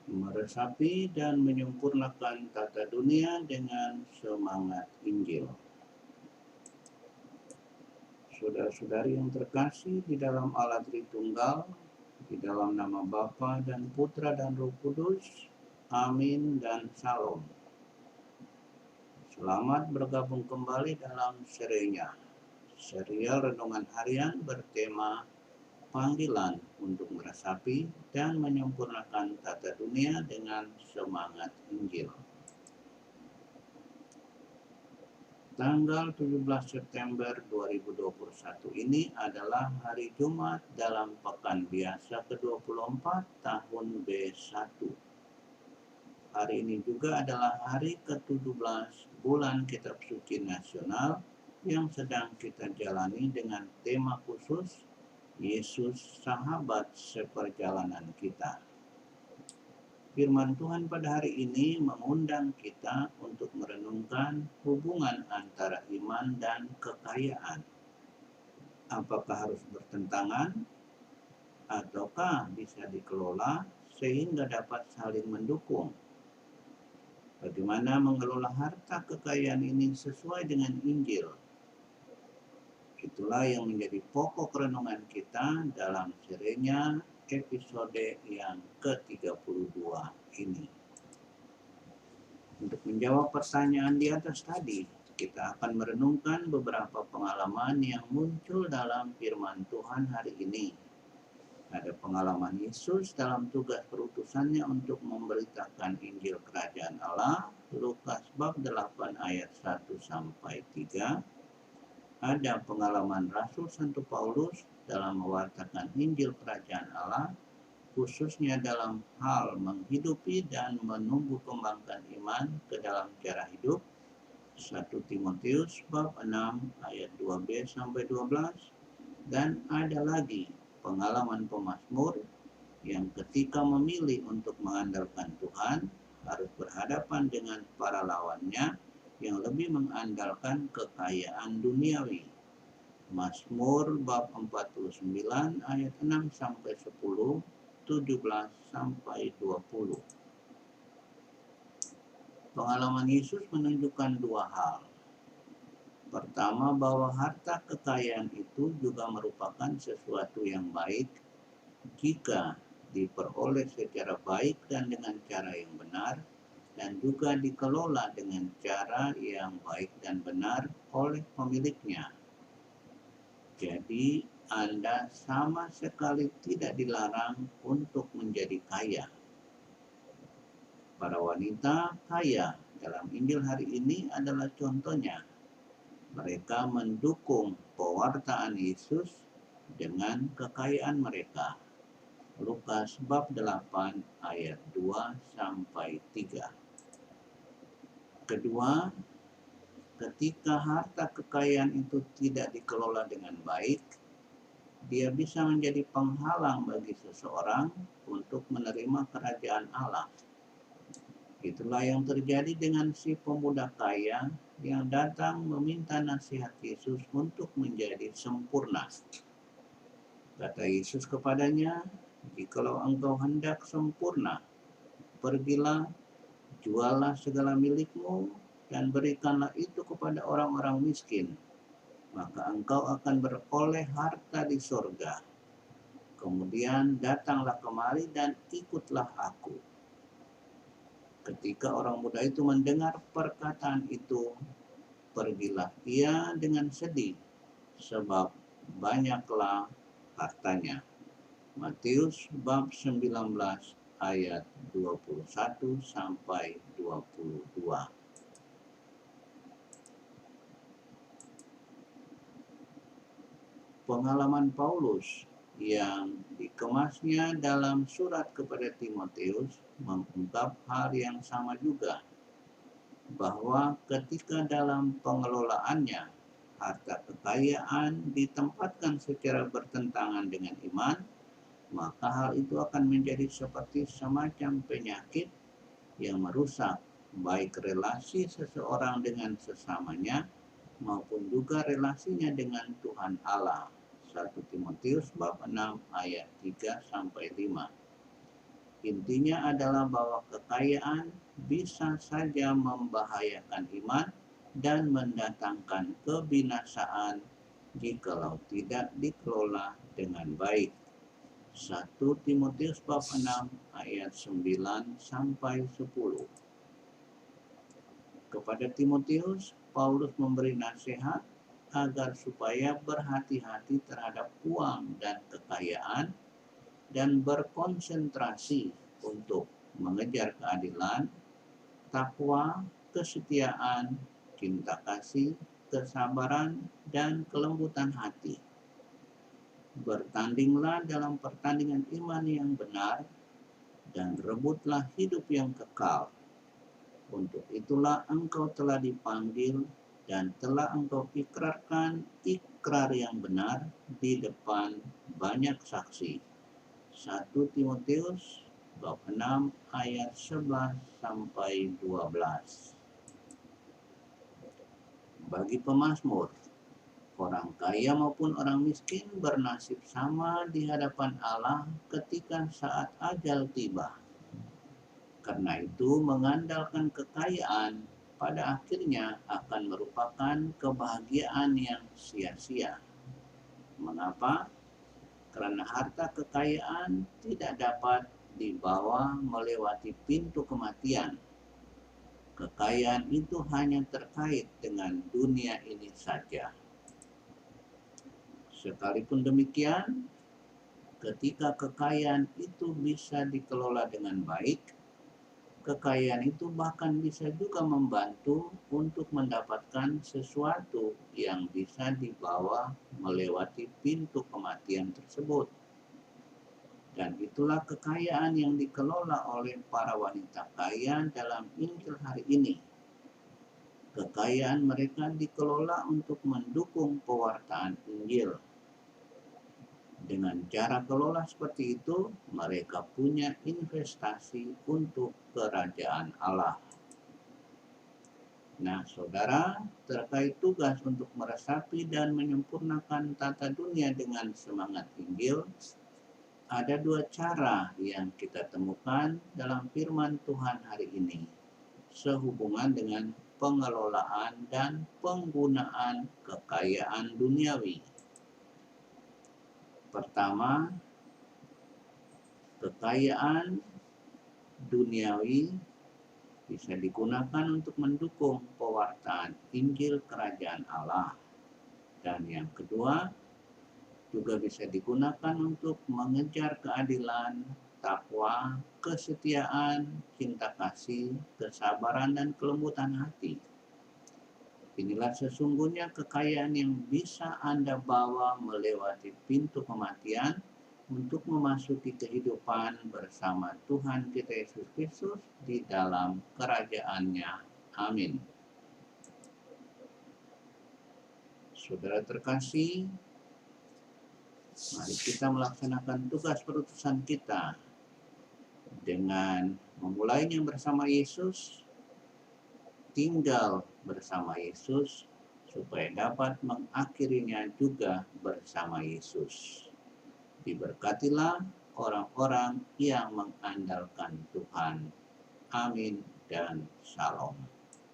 meresapi dan menyempurnakan tata dunia dengan semangat Injil. Saudara-saudari yang terkasih di dalam Allah Tritunggal, di dalam nama Bapa dan Putra dan Roh Kudus, amin dan salam. Selamat bergabung kembali dalam serinya, serial renungan harian bertema panggilan untuk meresapi dan menyempurnakan tata dunia dengan semangat Injil. Tanggal 17 September 2021 ini adalah hari Jumat dalam pekan biasa ke-24 tahun B1. Hari ini juga adalah hari ke-17 bulan Kitab Suci Nasional yang sedang kita jalani dengan tema khusus Yesus Sahabat Seperjalanan Kita. Firman Tuhan pada hari ini mengundang kita untuk merenungkan hubungan antara iman dan kekayaan. Apakah harus bertentangan ataukah bisa dikelola sehingga dapat saling mendukung? Bagaimana mengelola harta kekayaan ini sesuai dengan Injil? Itulah yang menjadi pokok renungan kita dalam serinya episode yang ke-32 ini. Untuk menjawab pertanyaan di atas tadi, kita akan merenungkan beberapa pengalaman yang muncul dalam firman Tuhan hari ini. Ada pengalaman Yesus dalam tugas perutusannya untuk memberitakan Injil Kerajaan Allah, Lukas bab 8 ayat 1-3. Ada pengalaman Rasul Santo Paulus dalam mewartakan Injil Kerajaan Allah, khususnya dalam hal menghidupi dan menumbuh kembangkan iman ke dalam cara hidup. 1 Timotius bab 6 ayat 2b-12. Dan ada lagi pengalaman pemazmur yang ketika memilih untuk mengandalkan Tuhan harus berhadapan dengan para lawannya yang lebih mengandalkan kekayaan duniawi. Mazmur bab 49 ayat 6-10, 17-20. Pengalaman Yesus menunjukkan dua hal. Pertama, bahwa harta kekayaan itu juga merupakan sesuatu yang baik jika diperoleh secara baik dan dengan cara yang benar, dan juga dikelola dengan cara yang baik dan benar oleh pemiliknya. Jadi, Anda sama sekali tidak dilarang untuk menjadi kaya. Para wanita kaya dalam Injil hari ini adalah contohnya. Mereka mendukung pewartaan Yesus dengan kekayaan mereka. Lukas bab 8 ayat 2-3. Kedua, ketika harta kekayaan itu tidak dikelola dengan baik, dia bisa menjadi penghalang bagi seseorang untuk menerima kerajaan Allah. Itulah yang terjadi dengan si pemuda kaya yang datang meminta nasihat Yesus untuk menjadi sempurna. Kata Yesus kepadanya, "Jikalau engkau hendak sempurna, pergilah, jualah segala milikmu, dan berikanlah itu kepada orang-orang miskin, maka engkau akan beroleh harta di sorga. Kemudian datanglah kemari dan ikutlah aku." Ketika orang muda itu mendengar perkataan itu, pergilah ia dengan sedih, sebab banyaklah hartanya. Matius bab 19 ayat 21-22. Pengalaman Paulus yang dikemasnya dalam surat kepada Timotius mengungkap hal yang sama juga, bahwa ketika dalam pengelolaannya harta kekayaan ditempatkan secara bertentangan dengan iman, maka hal itu akan menjadi seperti semacam penyakit yang merusak baik relasi seseorang dengan sesamanya maupun juga relasinya dengan Tuhan Allah. 1 Timotius bab 6 ayat 3-5. Intinya adalah bahwa kekayaan bisa saja membahayakan iman dan mendatangkan kebinasaan jikalau tidak dikelola dengan baik. 1 Timotius bab 6 ayat 9 sampai 10. Kepada Timotius, Paulus memberi nasihat agar supaya berhati-hati terhadap uang dan kekayaan dan berkonsentrasi untuk mengejar keadilan, takwa, kesetiaan, cinta kasih, kesabaran, dan kelembutan hati. Bertandinglah dalam pertandingan iman yang benar dan rebutlah hidup yang kekal. Untuk itulah engkau telah dipanggil dan telah engkau ikrarkan ikrar yang benar di depan banyak saksi. 1 Timotius bab 6 ayat 11 sampai 12. Bagi pemazmur, orang kaya maupun orang miskin bernasib sama di hadapan Allah ketika saat ajal tiba. Karena itu, mengandalkan kekayaan pada akhirnya akan merupakan kebahagiaan yang sia-sia. Mengapa? Karena harta kekayaan tidak dapat dibawa melewati pintu kematian. Kekayaan itu hanya terkait dengan dunia ini saja. Sekalipun demikian, ketika kekayaan itu bisa dikelola dengan baik, kekayaan itu bahkan bisa juga membantu untuk mendapatkan sesuatu yang bisa dibawa melewati pintu kematian tersebut. Dan itulah kekayaan yang dikelola oleh para wanita kaya dalam Injil hari ini. Kekayaan mereka dikelola untuk mendukung pewartaan Injil. Dengan cara kelola seperti itu, mereka punya investasi untuk kerajaan Allah. Nah, saudara, terkait tugas untuk meresapi dan menyempurnakan tata dunia dengan semangat Injil, ada 2 cara yang kita temukan dalam firman Tuhan hari ini, sehubungan dengan pengelolaan dan penggunaan kekayaan duniawi. Pertama, kekayaan duniawi bisa digunakan untuk mendukung pewartaan Injil Kerajaan Allah. Dan yang kedua, juga bisa digunakan untuk mengejar keadilan, takwa, kesetiaan, cinta kasih, kesabaran, dan kelembutan hati. Inilah sesungguhnya kekayaan yang bisa Anda bawa melewati pintu kematian untuk memasuki kehidupan bersama Tuhan kita Yesus Kristus di dalam kerajaannya. Amin. Saudara terkasih, mari kita melaksanakan tugas perutusan kita dengan memulainya bersama Yesus, tinggal bersama Yesus, supaya dapat mengakhirinya juga bersama Yesus. Diberkatilah orang-orang yang mengandalkan Tuhan. Amin dan shalom.